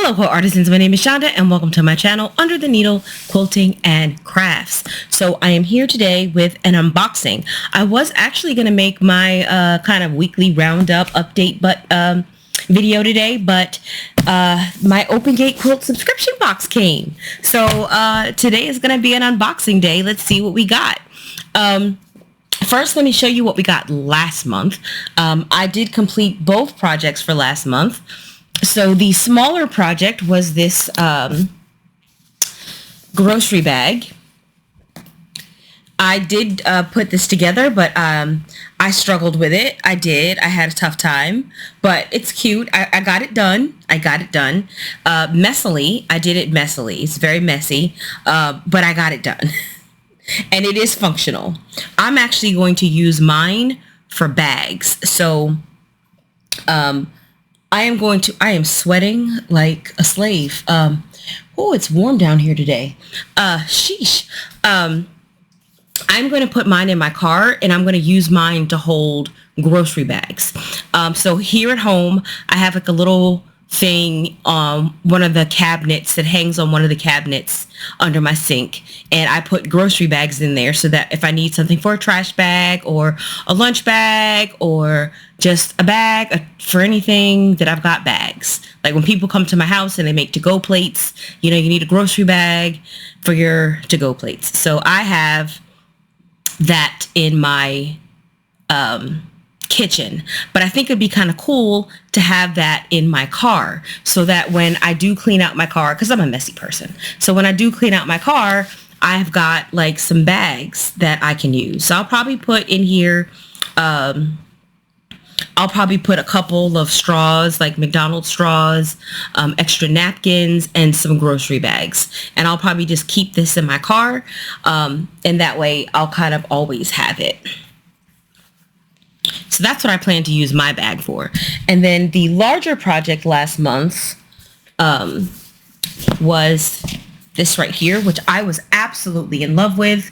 Hello, quilt artisans. My name is Shonda, and welcome to my channel, Under the Needle Quilting and Crafts. So I am here today with an unboxing. I was actually going to make my kind of weekly roundup update video today, but my Open Gate Quilt subscription box came. So today is going to be an unboxing day. Let's see what we got. First, let me show you what we got last month. I did complete both projects for last month. So the smaller project was this grocery bag. I did put this together, but I struggled with it. I had a tough time, but it's cute. I got it done. Messily. I did it messily. It's very messy, but I got it done. And it is functional. I'm actually going to use mine for bags. So I am sweating like a slave. Oh, it's warm down here today. Sheesh. I'm going to put mine in my car, and I'm going to use mine to hold grocery bags. So here at home, I have like a little thing on one of the cabinets that hangs on one of the cabinets under my sink, and I put grocery bags in there so that if I need something for a trash bag or a lunch bag or just a bag for anything, that I've got bags. Like when people come to my house and they make to-go plates, you need a grocery bag for your to-go plates. So I have that in my kitchen, but I think it'd be kind of cool to have that in my car so that when I do clean out my car, because I'm a messy person, so when I do clean out my car, I've got like some bags that I can use. So I'll probably put in here, I'll probably put a couple of straws, like McDonald's straws, extra napkins, and some grocery bags. And I'll probably just keep this in my car, and that way I'll kind of always have it. So that's what I plan to use my bag for. And then the larger project last month was this right here, which I was absolutely in love with.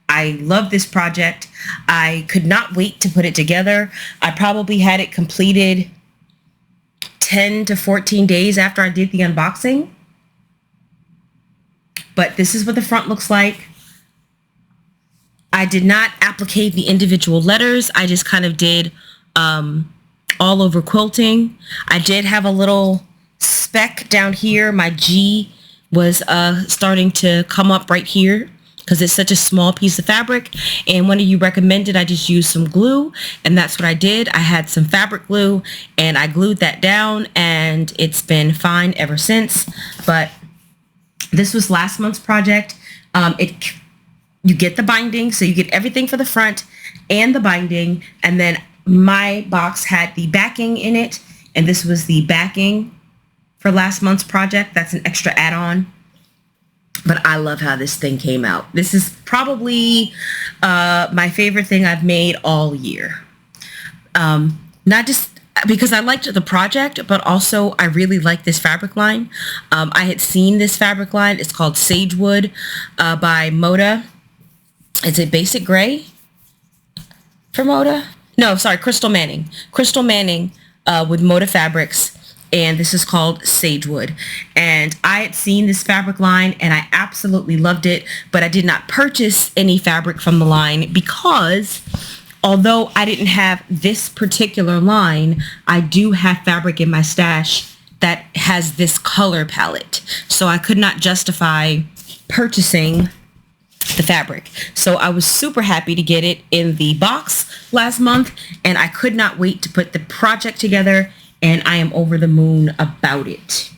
I love this project. I could not wait to put it together. I probably had it completed 10 to 14 days after I did the unboxing. But this is what the front looks like. I did not applicate the individual letters. I just kind of did all over quilting. I did have a little speck down here. My G was starting to come up right here because it's such a small piece of fabric. And one of you recommended I just use some glue, and that's what I did. I had some fabric glue and I glued that down, and it's been fine ever since. But this was last month's project. You get the binding, so you get everything for the front and the binding, and then my box had the backing in it, and this was the backing for last month's project. That's an extra add-on, but I love how this thing came out. This is probably my favorite thing I've made all year. Not just because I liked the project, but also I really like this fabric line. I had seen this fabric line. It's called Sagewood by Moda. It's a basic gray for Moda. No, sorry, Crystal Manning. Crystal Manning with Moda Fabrics, and this is called Sagewood. And I had seen this fabric line, and I absolutely loved it, but I did not purchase any fabric from the line because although I didn't have this particular line, I do have fabric in my stash that has this color palette. So I could not justify purchasing the fabric. So I was super happy to get it in the box last month, and I could not wait to put the project together, and I am over the moon about it.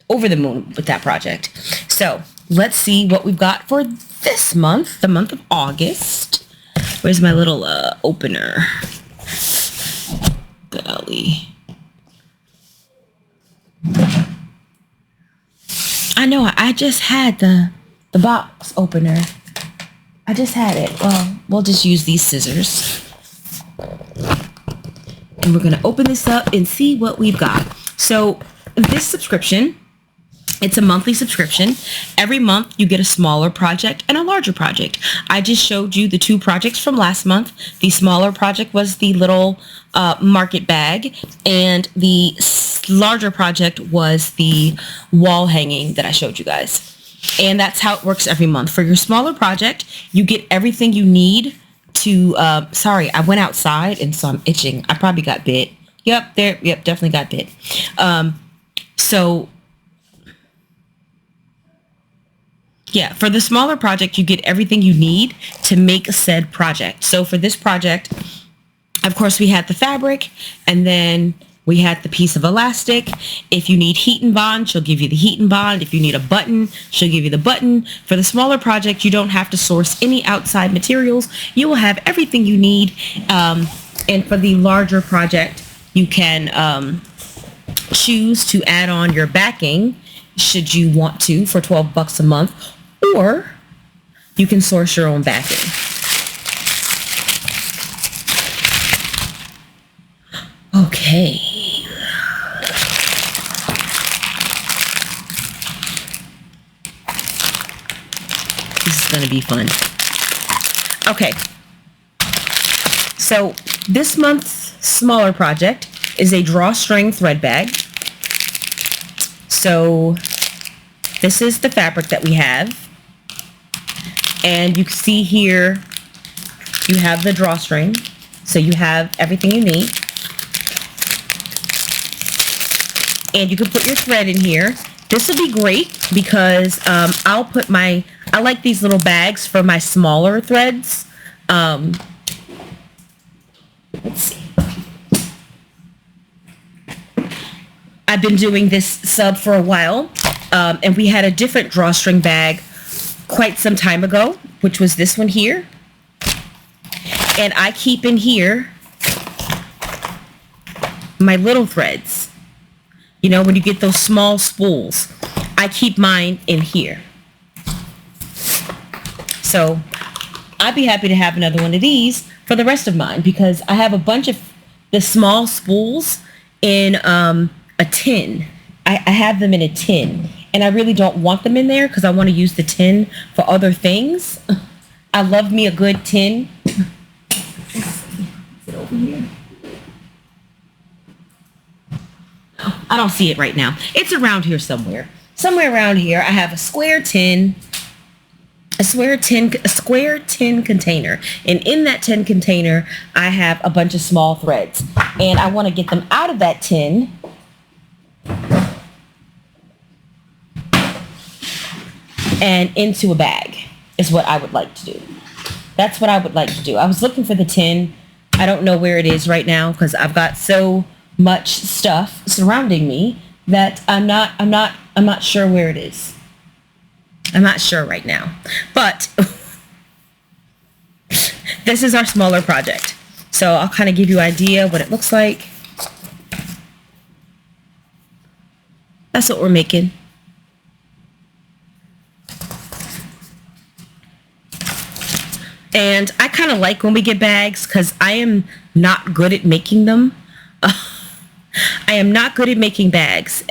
Over the moon with that project. So let's see what we've got for this month, the month of August. Where's my little opener? Golly. I know, I just had the box opener. I just had it. Well, we'll just use these scissors. And we're going to open this up and see what we've got. So this subscription, it's a monthly subscription. Every month you get a smaller project and a larger project. I just showed you the two projects from last month. The smaller project was the little market bag, and the larger project was the wall hanging that I showed you guys. And that's how it works every month. For your smaller project, you get everything you need to, sorry, I went outside and so I'm itching. I probably got bit. Yep, definitely got bit. So yeah, for the smaller project, you get everything you need to make said project. So for this project, of course, we had the fabric, and then we had the piece of elastic. If you need heat and bond, she'll give you the heat and bond. If you need a button, she'll give you the button. For the smaller project, you don't have to source any outside materials. You will have everything you need. And for the larger project, you can choose to add on your backing, should you want to, for $12 a month, or you can source your own backing. Okay. This is going to be fun. Okay. So this month's smaller project is a drawstring thread bag. So this is the fabric that we have. And you can see here, you have the drawstring. So you have everything you need. And you can put your thread in here. This will be great because I'll put I like these little bags for my smaller threads. Let's see. I've been doing this sub for a while, and we had a different drawstring bag quite some time ago, which was this one here. And I keep in here my little threads. You know, when you get those small spools, I keep mine in here. So I'd be happy to have another one of these for the rest of mine because I have a bunch of the small spools in a tin. I have them in a tin, and I really don't want them in there because I want to use the tin for other things. I love me a good tin. Is it over here? I don't see it right now. It's around here somewhere. Somewhere around here, I have a square tin container. And in that tin container, I have a bunch of small threads. And I want to get them out of that tin and into a bag is what I would like to do. That's what I would like to do. I was looking for the tin. I don't know where it is right now because I've got so much stuff surrounding me that I'm not sure where it is. I'm not sure right now. But this is our smaller project. So I'll kind of give you an idea what it looks like. That's what we're making. And I kind of like when we get bags because I am not good at making them. I am not good at making bags.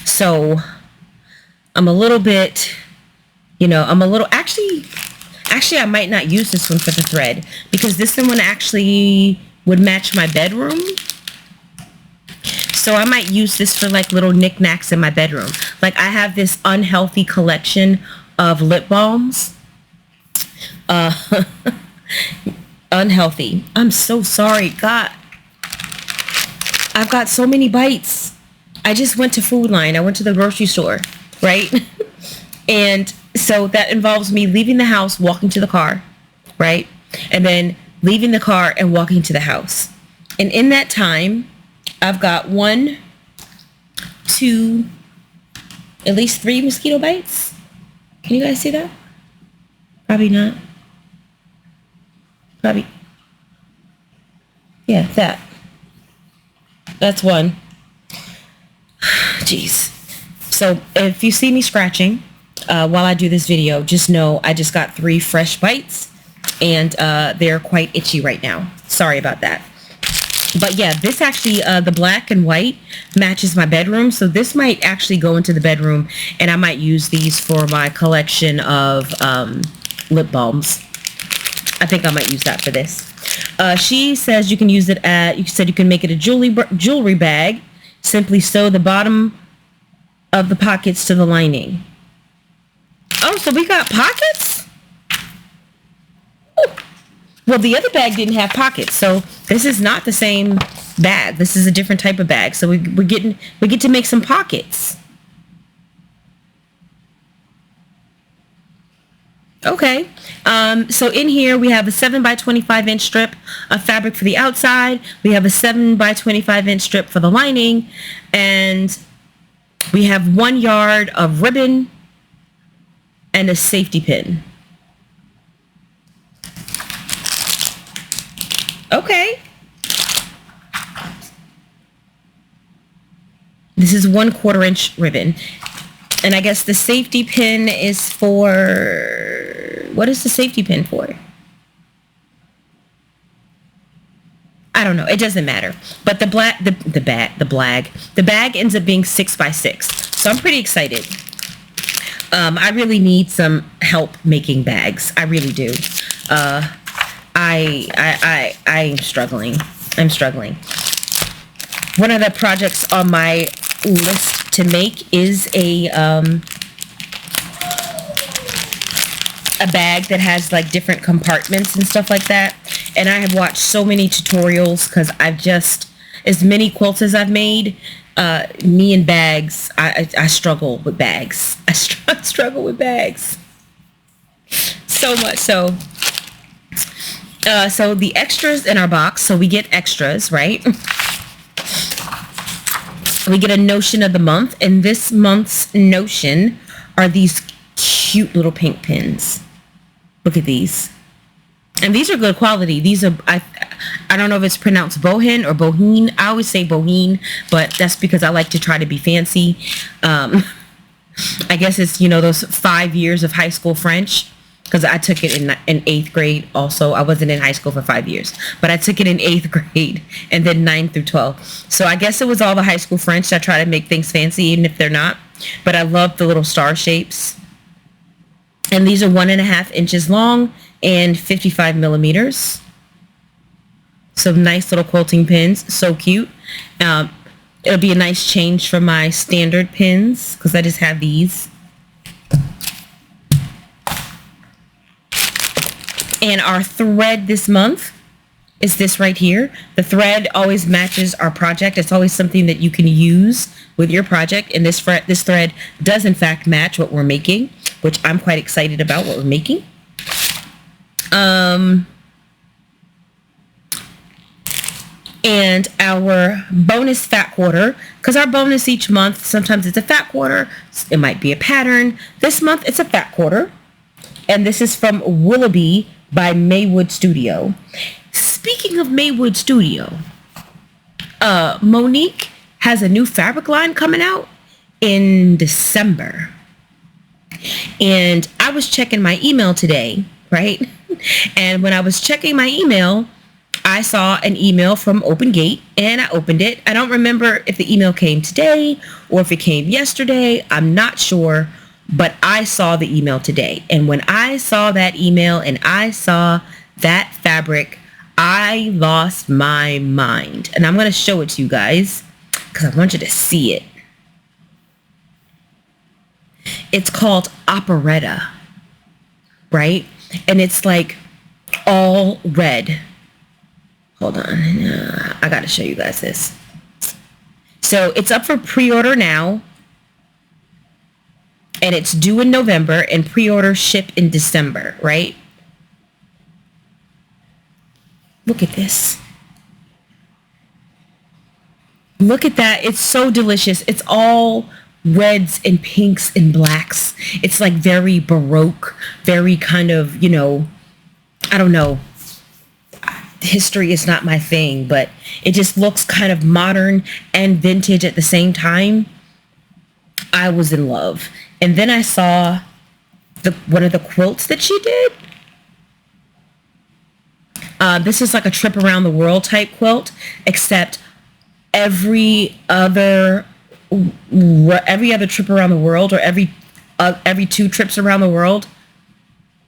So I'm a little bit, actually I might not use this one for the thread because this one actually would match my bedroom. So I might use this for like little knickknacks in my bedroom. Like I have this unhealthy collection of lip balms. Unhealthy. I'm so sorry. God, I've got so many bites. I just went to Food Line. I went to the grocery store, right? And so that involves me leaving the house, walking to the car, right? And then leaving the car and walking to the house. And in that time, I've got 1, 2, at least 3 mosquito bites. Can you guys see that? Probably not. Probably. Yeah, that. That's 1. Jeez. So if you see me scratching while I do this video, just know I just got 3 fresh bites and they're quite itchy right now. Sorry about that. But yeah, this actually, the black and white matches my bedroom. So this might actually go into the bedroom and I might use these for my collection of lip balms. I think I might use that for this. She says you can use it you said you can make it a jewelry bag Simply sew the bottom of the pockets to the lining. Oh, so we got pockets? Ooh. Well, the other bag didn't have pockets, so this is not the same bag. This is a different type of bag. So we get to make some pockets. Okay. So in here we have a 7 by 25 inch strip of fabric for the outside. We have a 7 by 25 inch strip for the lining, and we have 1 yard of ribbon and a safety pin. Okay. This is 1/4 inch ribbon. And I guess the safety pin is for, what is the safety pin for? I don't know. It doesn't matter. But the bag ends up being 6 by 6. So I'm pretty excited. I really need some help making bags. I really do. I'm struggling. I'm struggling. One of the projects on my list to make is a bag that has like different compartments and stuff like that. And I have watched so many tutorials because I've just, as many quilts as I've made, me and bags, I struggle with bags. I struggle with bags so much. So the extras in our box, so we get extras, right? We get a notion of the month, and this month's notion are these cute little pink pins. Look at these. And these are good quality. These are, I don't know if it's pronounced bohin or bohin. I always say bohin, but that's because I like to try to be fancy. I guess it's, you know, those 5 years of high school French, because I took it in 8th grade also. I wasn't in high school for 5 years, but I took it in 8th grade and then 9 through 12. So I guess it was all the high school French. I try to make things fancy even if they're not. But I love the little star shapes. And these are 1.5 inches long and 55 millimeters. So nice little quilting pins. So cute. It'll be a nice change from my standard pins because I just have these. And our thread this month is this right here. The thread always matches our project. It's always something that you can use with your project. And this thread does in fact match what we're making, which I'm quite excited about what we're making. And our bonus fat quarter, because our bonus each month, sometimes it's a fat quarter, it might be a pattern. This month it's a fat quarter. And this is from Willoughby by Maywood Studio. Speaking of Maywood Studio, Monique has a new fabric line coming out in December. And I was checking my email today, right? And when I was checking my email, I saw an email from Open Gate and I opened it. I don't remember if the email came today or if it came yesterday. I'm not sure. But I saw the email today. And when I saw that email and I saw that fabric, I lost my mind. And I'm going to show it to you guys because I want you to see it. It's called Operetta, right? And it's like all red. Hold on. I got to show you guys this. So it's up for pre-order now. And it's due in November and pre-order ship in December, right? Look at this. Look at that. It's so delicious. It's all reds and pinks and blacks. It's like very Baroque, very kind of, you know, I don't know. History is not my thing, but it just looks kind of modern and vintage at the same time. I was in love. And then I saw one of the quilts that she did. This is like a trip around the world type quilt, except every other trip around the world, or every 2 trips around the world.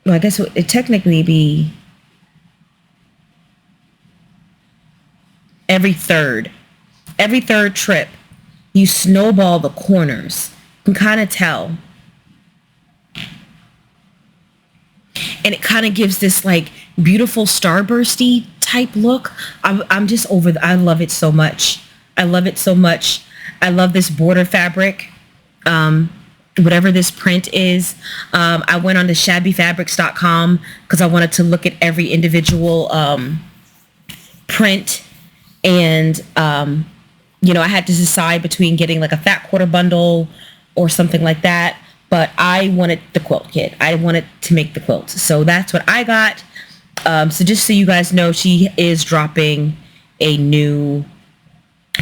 Well, I guess it would technically be every third trip. you snowball the corners. You can kind of tell. And it kind of gives this like beautiful starbursty type look. I'm just over I love it so much. I love it so much. I love this border fabric. Whatever this print is. I went on to shabbyfabrics.com because I wanted to look at every individual print. And, you know, I had to decide between getting like a fat quarter bundle or something like that. But I wanted the quilt kit. I wanted to make the quilt. So that's what I got. So just so you guys know, she is dropping a new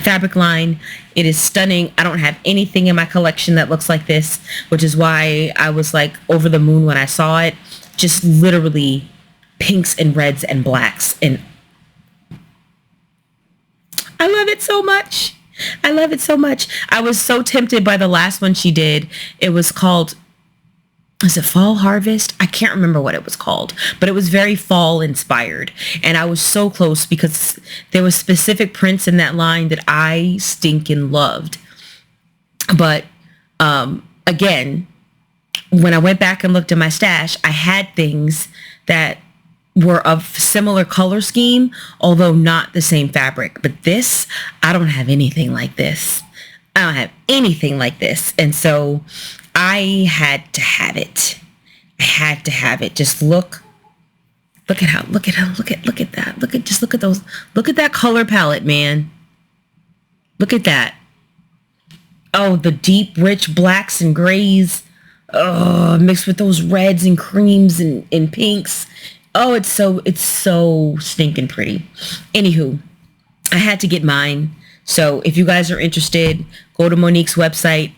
fabric line. It is stunning. I don't have anything in my collection that looks like this, which is why I was like over the moon when I saw it. Just literally pinks and reds and blacks. And I love it so much. I love it so much. I was so tempted by the last one she did. It was called, is it Fall Harvest? I can't remember what it was called, but it was very fall inspired. And I was so close because there was specific prints in that line that I stinking loved. But again, when I went back and looked at my stash, I had things that were of similar color scheme, although not the same fabric. But this, I don't have anything like this. I don't have anything like this. And so I had to have it. I had to have it. Just look at that. Look at those. Look at that color palette, man. Look at that. Oh, the deep, rich blacks and grays. Oh, mixed with those reds and creams and pinks. Oh, it's so stinking pretty. Anywho, I had to get mine. So if you guys are interested, go to Monique's website.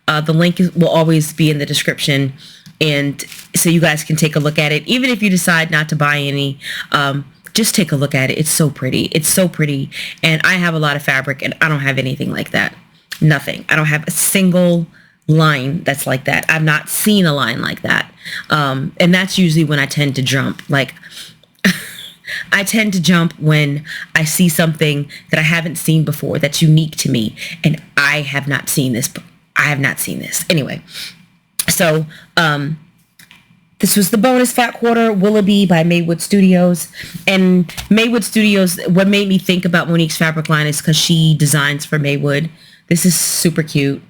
The link will always be in the description. And so you guys can take a look at it. Even if you decide not to buy any, just take a look at it. It's so pretty. It's so pretty. And I have a lot of fabric and I don't have anything like that. Nothing. I don't have a single line that's like that. I've not seen a line like that. And that's usually when I tend to jump. Like I tend to jump when I see something that I haven't seen before that's unique to me. And I have not seen this. I have not seen this. Anyway, so this was the bonus fat quarter Willoughby by Maywood Studios. And Maywood Studios, what made me think about Monique's fabric line is because she designs for Maywood. This is super cute.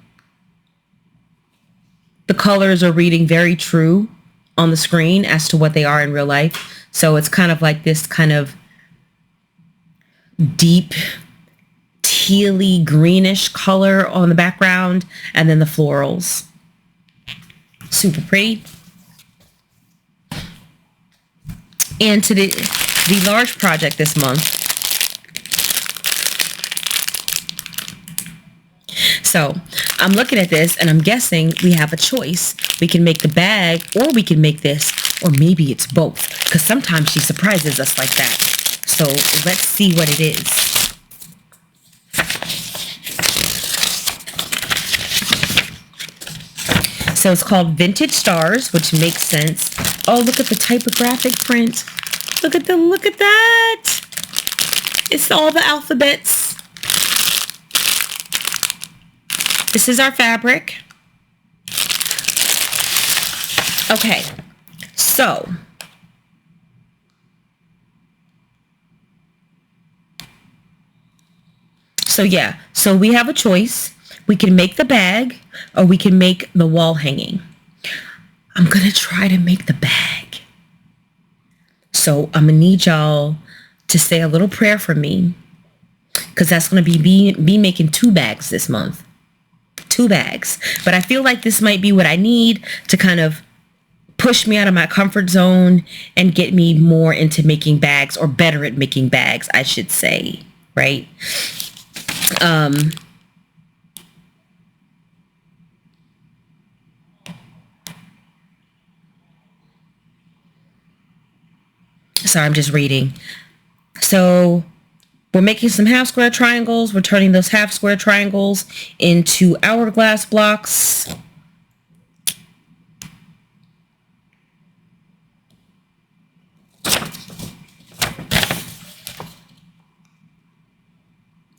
The colors are reading very true on the screen as to what they are in real life. So it's kind of like this kind of deep tealy greenish color on the background, and then the florals. Super pretty. And to the large project this month. So I'm looking at this and I'm guessing we have a choice. We can make the bag or we can make this, or maybe it's both, because sometimes she surprises us like that. So let's see what it is. So it's called Vintage Stars, which makes sense. Oh, look at the typographic print. Look at that. It's all the alphabets. This is our fabric. Okay, so yeah, so we have a choice. We can make the bag or we can make the wall hanging. I'm gonna try to make the bag. So I'm gonna need y'all to say a little prayer for me, because that's gonna be making 2 bags this month. 2 bags. But I feel like this might be what I need to kind of push me out of my comfort zone and get me more into making bags, or better at making bags, I should say, right? Sorry, I'm just reading. So we're making some half square triangles. We're turning those half square triangles into hourglass blocks.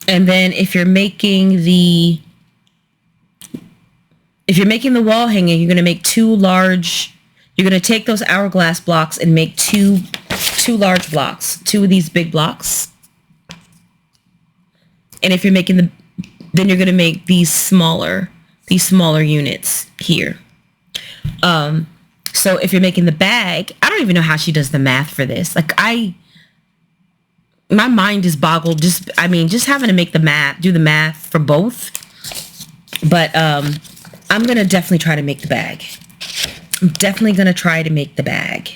And then if you're making the if you're making the wall hanging, you're going to make you're going to take those hourglass blocks and make two large blocks, two of these big blocks. And if you're making then you're going to make these smaller units here. So if you're making the bag, I don't even know how she does the math for this. Like my mind is boggled. Just having to do the math for both. But I'm going to definitely try to make the bag. I'm definitely going to try to make the bag.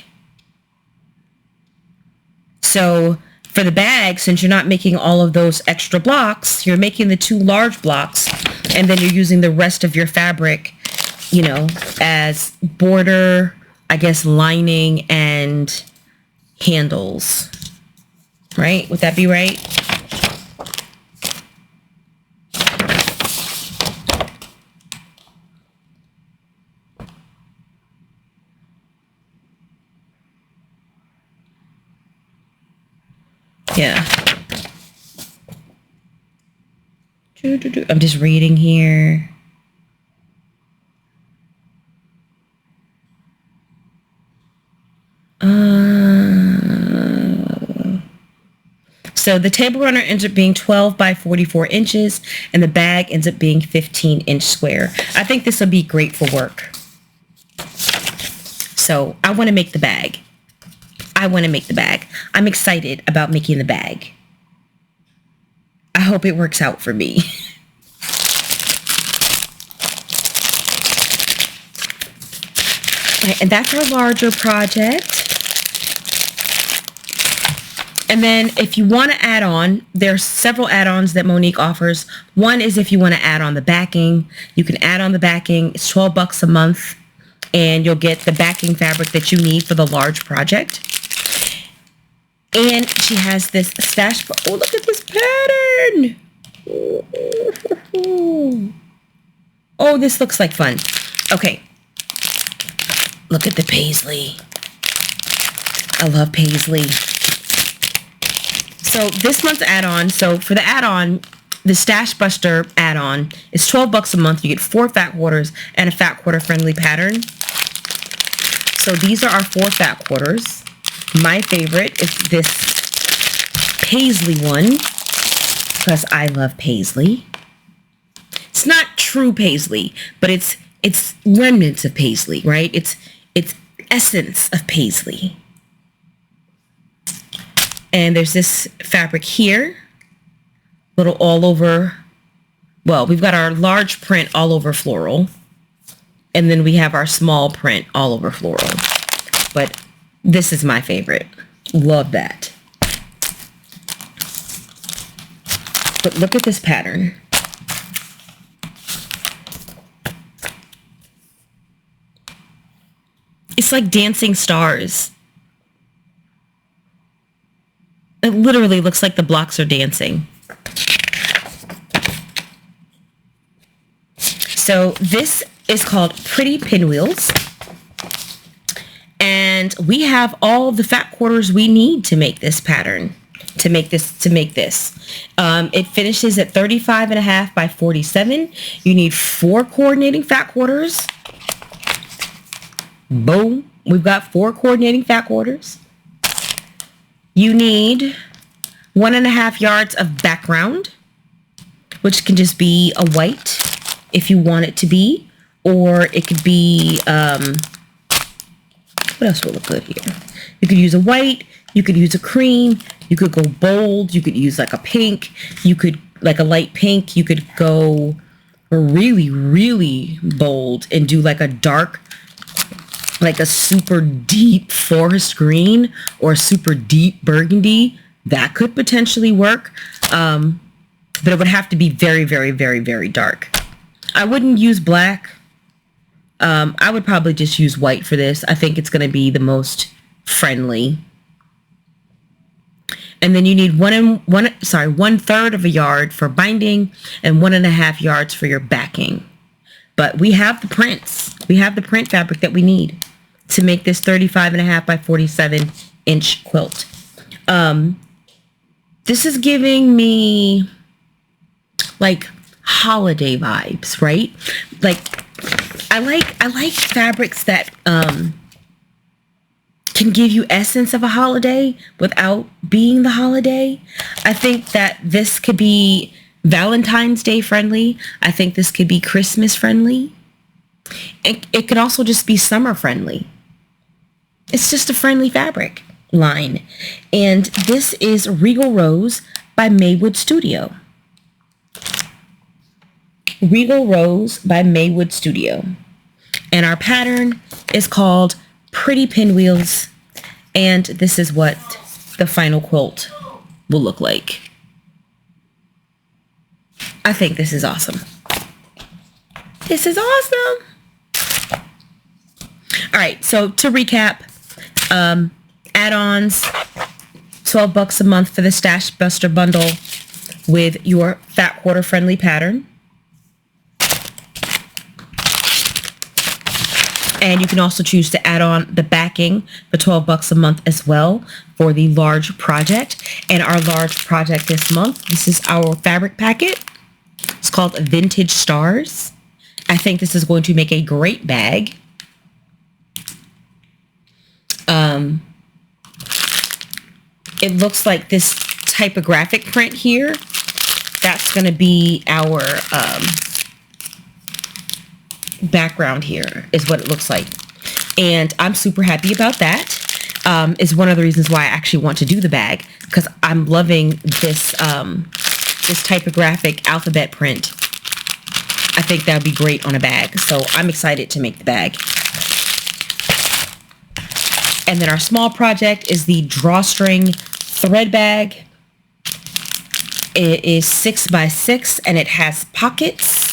So for the bag, since you're not making all of those extra blocks, you're making the two large blocks, and then you're using the rest of your fabric, as border, I guess, lining and handles. Right? Would that be right? Yeah. I'm just reading here. So the table runner ends up being 12 by 44 inches, and the bag ends up being 15-inch square. I think this will be great for work. So I want to make the bag. I'm excited about making the bag. I hope it works out for me. And that's our larger project. And then if you want to add on, there's several add-ons that Monique offers. One is if you want to add on the backing, you can add on the backing. It's $12 a month, and you'll get the backing fabric that you need for the large project. And she has this stash. Oh, look at this pattern. Oh, this looks like fun. Okay. Look at the paisley. I love paisley. So this month's add-on, so for the add-on, the Stashbuster add-on is $12 a month. You get 4 fat quarters and a fat quarter friendly pattern. So these are our 4 fat quarters. My favorite is this paisley one, because I love paisley. It's not true paisley, but it's remnants of paisley, right? It's essence of paisley. And there's this fabric here, little all over. Well, we've got our large print all over floral, and then we have our small print all over floral. But this is my favorite. Love that. But look at this pattern. It's like dancing stars. It literally looks like the blocks are dancing. So this is called Pretty Pinwheels. And we have all the fat quarters we need to make this pattern, to make this. It finishes at 35.5 by 47. You need 4 coordinating fat quarters. Boom. We've got 4 coordinating fat quarters. You need 1.5 yards of background, which can just be a white if you want it to be, or it could be, what else will look good here? You could use a white, you could use a cream, you could go bold, you could use like a pink, you could like a light pink, you could go really, really bold and do like a dark, like a super deep forest green or a super deep burgundy. That could potentially work, but it would have to be very, very, very, very dark. I wouldn't use black. I would probably just use white for this. I think it's going to be the most friendly. And then you need 1/3 of a yard for binding and 1.5 yards for your backing. But we have the prints. We have the print fabric that we need to make this 35.5 by 47 inch quilt. This is giving me like holiday vibes, right? Like I like fabrics that can give you essence of a holiday without being the holiday. I think that this could be Valentine's Day friendly. I think this could be Christmas friendly. It could also just be summer friendly. It's just a friendly fabric line. And this is Regal Rose by Maywood Studio. Regal Rose by Maywood Studio. And our pattern is called Pretty Pinwheels. And this is what the final quilt will look like. I think this is awesome. This is awesome. All right, so to recap, add-ons, $12 a month for the Stashbuster bundle with your fat quarter friendly pattern. And you can also choose to add on the backing for $12 a month as well for the large project. And our large project this month, this is our fabric packet. It's called Vintage Stars. I think this is going to make a great bag. It looks like this typographic print here. That's going to be our background here is what it looks like. And I'm super happy about that. Is one of the reasons why I actually want to do the bag, because I'm loving this this typographic alphabet print. I think that would be great on a bag. So I'm excited to make the bag. And then our small project is the drawstring thread bag. It is 6 by 6 and it has pockets.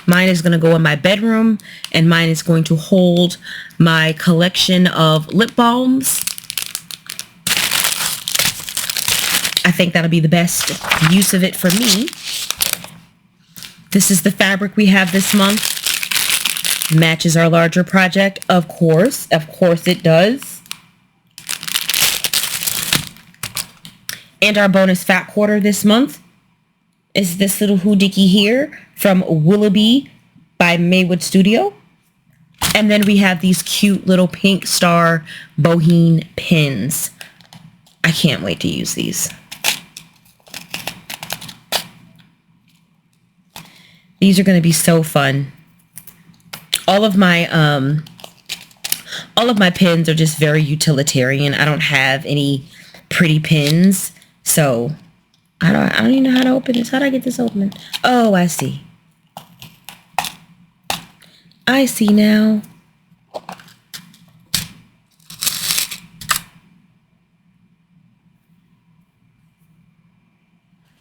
Mine is going to go in my bedroom, and mine is going to hold my collection of lip balms. I think that'll be the best use of it for me. This is the fabric we have this month. Matches our larger project, of course. Of course it does. And our bonus fat quarter this month is this little hoodie here from Willoughby by Maywood Studio. And then we have these cute little pink star bohine pins. I can't wait to use these. These are going to be so fun. All of my pins are just very utilitarian. I don't have any pretty pins, so I don't even know how to open this. How do I get this open? Oh, I see. I see now.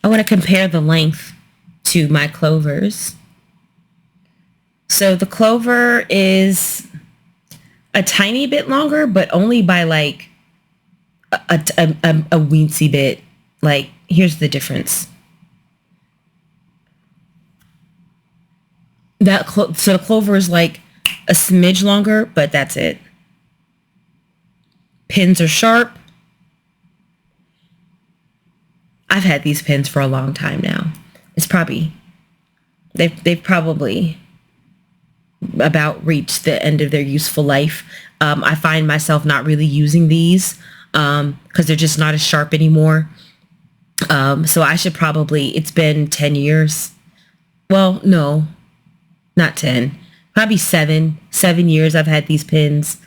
I want to compare the length to my clovers. So the clover is a tiny bit longer, but only by like a weensy bit. Like, here's the difference. So the clover is like a smidge longer, but that's it. Pins are sharp. I've had these pins for a long time now. It's probably, they've probably about reached the end of their useful life. I find myself not really using these because they're just not as sharp anymore. So I should probably, it's been 10 years. Well, no, not 10, probably 7 years I've had these pins.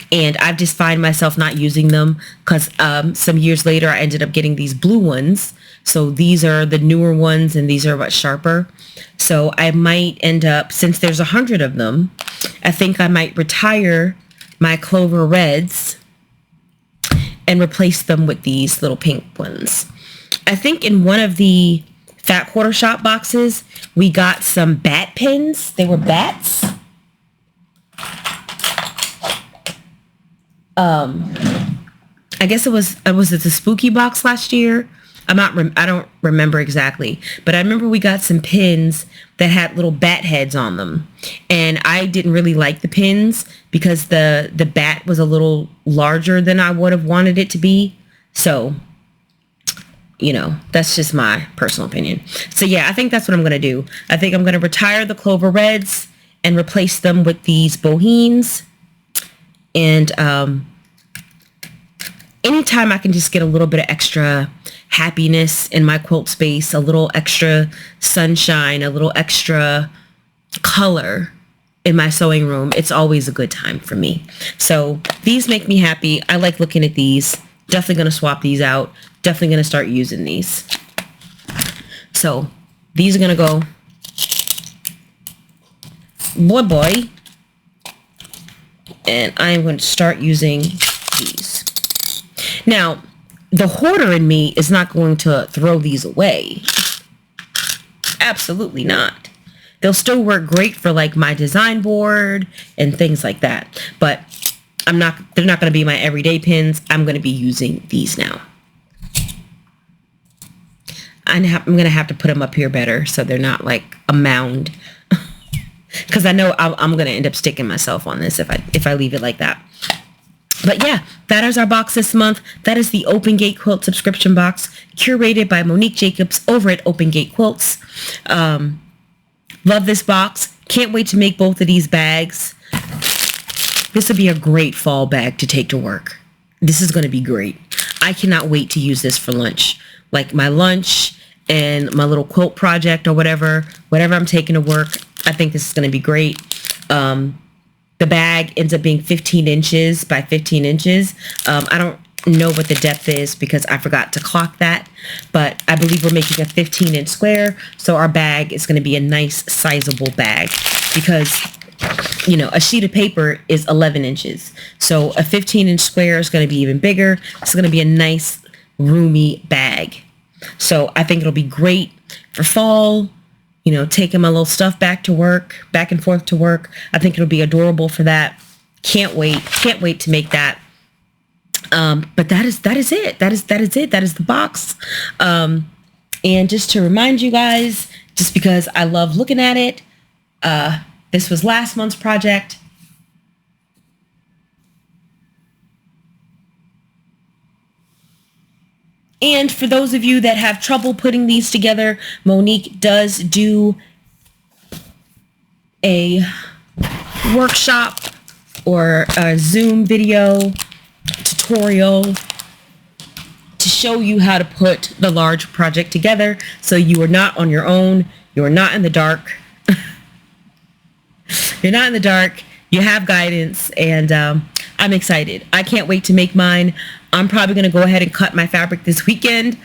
And I just find myself not using them because some years later I ended up getting these blue ones. So these are the newer ones and these are much sharper. So I might end up, since there's 100 of them, I think I might retire my clover reds and replace them with these little pink ones. I think in one of the Fat Quarter Shop boxes, we got some bat pins. They were bats. I guess it was it the spooky box last year? I don't remember exactly, but I remember we got some pins that had little bat heads on them, and I didn't really like the pins because the bat was a little larger than I would have wanted it to be. So you know, that's just my personal opinion. So yeah, I think that's what I'm going to do. I think I'm going to retire the Clover Reds and replace them with these Bohemes. And anytime I can just get a little bit of extra happiness in my quilt space, a little extra sunshine, a little extra color in my sewing room, it's always a good time for me. So these make me happy. I like looking at these. Definitely going to swap these out. Definitely going to start using these. So these are going to go, boy. And I'm going to start using these. Now, the hoarder in me is not going to throw these away. Absolutely not. They'll still work great for like my design board and things like that. But they're not going to be my everyday pins. I'm going to be using these now. I'm going to have to put them up here better so they're not like a mound. Because I know I'm going to end up sticking myself on this if I leave it like that. But yeah, that is our box this month. That is the Open Gate Quilt subscription box curated by Monique Jacobs over at Open Gate Quilts. Love this box. Can't wait to make both of these bags. This would be a great fall bag to take to work. This is going to be great. I cannot wait to use this for lunch. Like my lunch and my little quilt project or whatever I'm taking to work. I think this is going to be great. The bag ends up being 15 inches by 15 inches. I don't know what the depth is because I forgot to clock that, but I believe we're making a 15-inch square. So our bag is going to be a nice sizable bag because, you know, a sheet of paper is 11 inches. So a 15-inch square is going to be even bigger. It's going to be a nice roomy bag. So I think it'll be great for fall, you know, taking my little stuff back and forth to work. I think it'll be adorable for that. Can't wait to make that. But that is it. That is it. That is the box. And just to remind you guys, just because I love looking at it, this was last month's project. And for those of you that have trouble putting these together, Monique does do a workshop or a Zoom video tutorial to show you how to put the large project together so you are not on your own. You are not in the dark. You're not in the dark. You have guidance, and I'm excited. I can't wait to make mine. I'm probably going to go ahead and cut my fabric this weekend.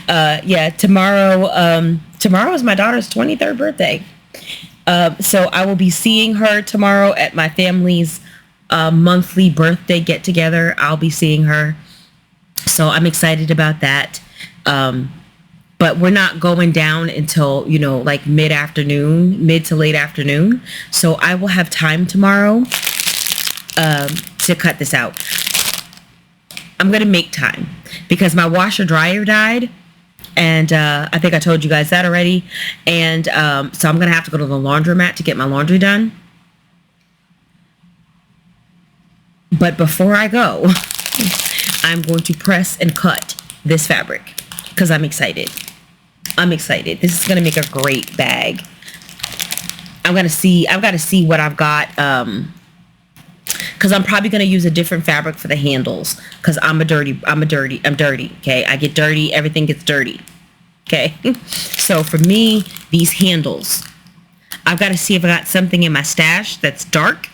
Yeah, tomorrow is my daughter's 23rd birthday. So I will be seeing her tomorrow at my family's monthly birthday get together. I'll be seeing her. So I'm excited about that. But we're not going down until, you know, like mid to late afternoon. So I will have time tomorrow to cut this out. I'm going to make time because my washer dryer died. And I think I told you guys that already. And so I'm going to have to go to the laundromat to get my laundry done. But before I go, I'm going to press and cut this fabric because I'm excited. I'm excited. This is going to make a great bag. I've got to see what I've got. Because I'm probably going to use a different fabric for the handles. Because I'm dirty. Okay. I get dirty. Everything gets dirty. Okay. So for me, these handles, I've got to see if I got something in my stash that's dark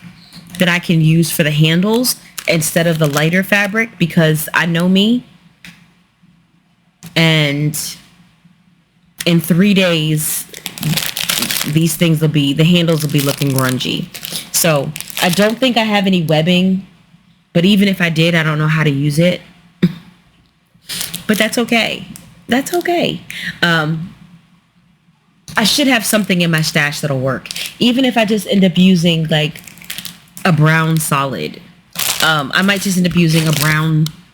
that I can use for the handles instead of the lighter fabric, because I know me. And in 3 days, the handles will be looking grungy. So I don't think I have any webbing, but even if I did, I don't know how to use it. But that's okay. That's okay. I should have something in my stash that'll work. Even if I just end up using like a brown solid. I might just end up using a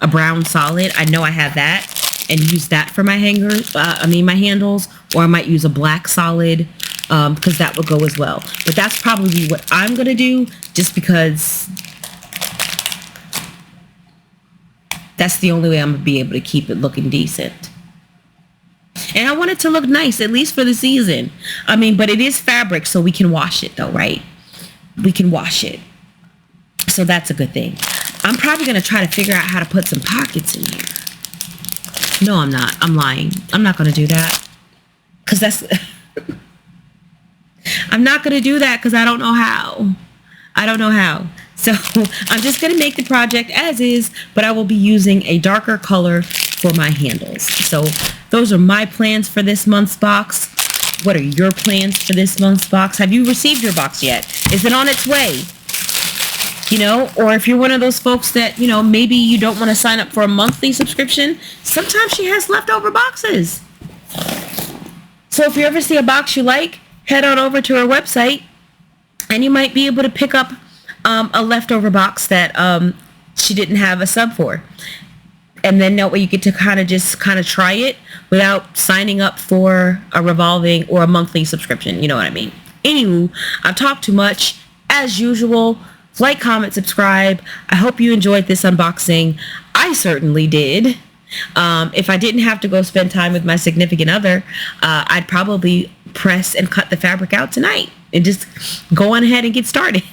brown solid. I know I have that, and use that for my hangers. My handles, or I might use a black solid, because that would go as well. But that's probably what I'm gonna do, just because That's the only way I'm gonna be able to keep it looking decent. And I want it to look nice, at least for the season. I mean, but it is fabric, so we can wash it though, right? We can wash it. So that's a good thing. I'm probably going to try to figure out how to put some pockets in here. No, I'm not. I'm lying. I'm not going to do that. Because that's... I'm not going to do that because I don't know how. I don't know how. So I'm just going to make the project as is, but I will be using a darker color for my handles. So those are my plans for this month's box. What are your plans for this month's box? Have you received your box yet? Is it on its way? You know, or if you're one of those folks that, you know, maybe you don't want to sign up for a monthly subscription, sometimes she has leftover boxes. So if you ever see a box you like, head on over to her website and you might be able to pick up a leftover box that she didn't have a sub for. And then that way you get to kind of try it without signing up for a revolving or a monthly subscription. You know what I mean? Anywho, I've talked too much. As usual, like, comment, subscribe. I hope you enjoyed this unboxing. I certainly did. If I didn't have to go spend time with my significant other, I'd probably press and cut the fabric out tonight and just go on ahead and get started.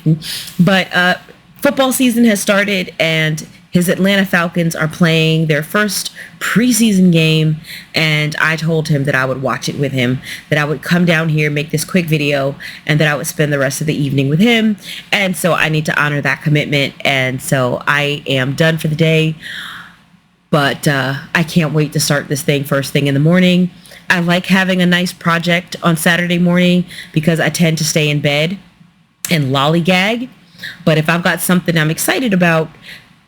But football season has started and his Atlanta Falcons are playing their first preseason game, and I told him that I would watch it with him, that I would come down here, make this quick video, and that I would spend the rest of the evening with him. And so I need to honor that commitment, and so I am done for the day. But I can't wait to start this thing first thing in the morning. I like having a nice project on Saturday morning because I tend to stay in bed and lollygag. But if I've got something I'm excited about,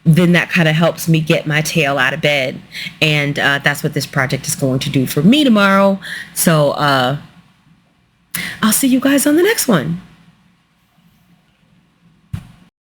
then that kind of helps me get my tail out of bed. And that's what this project is going to do for me tomorrow. So I'll see you guys on the next one.